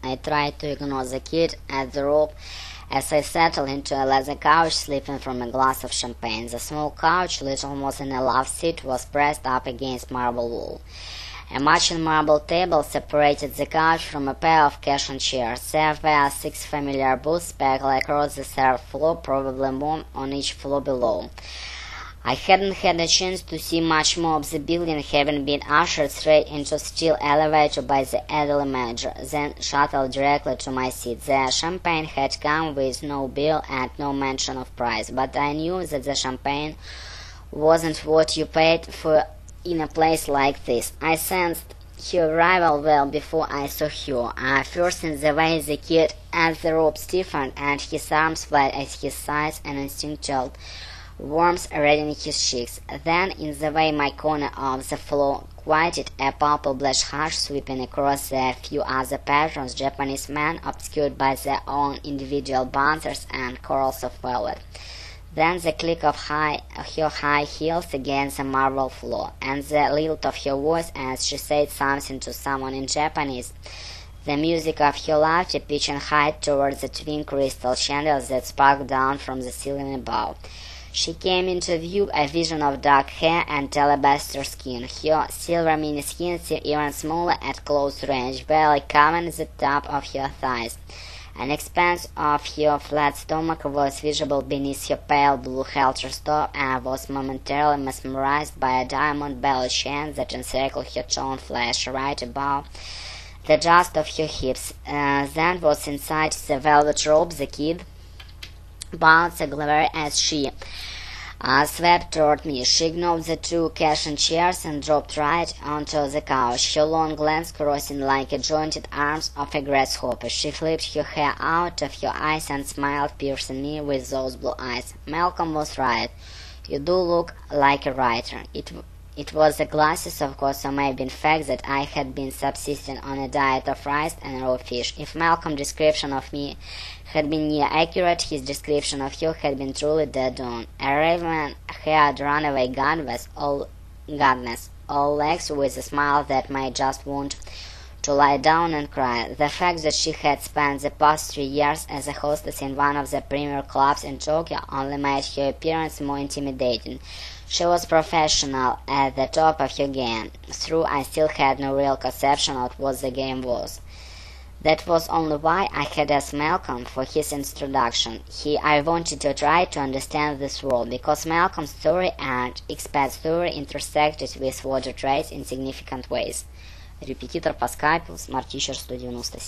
I tried to ignore the kid at the rope as I settled into a leather couch, sleeping from a glass of champagne. The small couch, little more than a love seat, was pressed up against marble wall. A matching marble table separated the couch from a pair of cushioned chairs. There were 6 familiar booths speckled across the 3rd floor, probably more on each floor below. I hadn't had a chance to see much more of the building, having been ushered straight into a steel elevator by the elderly manager, then shuttled directly to my seat. The champagne had come with no bill and no mention of price, but I knew that the champagne wasn't what you paid for in a place like this. I sensed her arrival well before I saw her. First in the way the kid at the rope stiffened, and his arms fled at his sides, an instinctual warmth reddening his cheeks. Then in the way my corner of the floor quieted, a purple-blush hush sweeping across the few other patrons, Japanese men obscured by their own individual bouncers and corals of velvet. Then the click of her high heels against the marble floor, and the lilt of her voice as she said something to someone in Japanese. The music of her laughter pitching high towards the twin crystal chandeliers that sparkled down from the ceiling above. She came into view, a vision of dark hair and alabaster skin. Her silver mini skin seemed even smaller at close range, barely covering the top of her thighs. An expanse of her flat stomach was visible beneath her pale blue halter top, and I was momentarily mesmerized by a diamond belly chain that encircled her toned flesh right above the just of her hips. Then was inside the velvet robe the kid bounced glare as she swept toward me. She ignored the 2 cushioned chairs and dropped right onto the couch, her long legs crossing like the jointed arms of a grasshopper. She flipped her hair out of her eyes and smiled, piercing me with those blue eyes. Malcolm was right. You do look like a writer. It was the glasses, of course, or maybe in fact that I had been subsisting on a diet of rice and raw fish. If Malcolm's description of me had been near accurate, his description of you had been truly dead on. A raven-haired runaway goddess, all legs with a smile that made just want to lie down and cry. The fact that she had spent the past 3 years as a hostess in one of the premier clubs in Tokyo only made her appearance more intimidating. She was professional at the top of her game. Through I still had no real conception of what the game was. That was only why I had asked Malcolm for his introduction. I wanted to try to understand this world, because Malcolm's story and expat story intersected with water trades in significant ways. Репетитор по скайпу, Smart Teacher 197.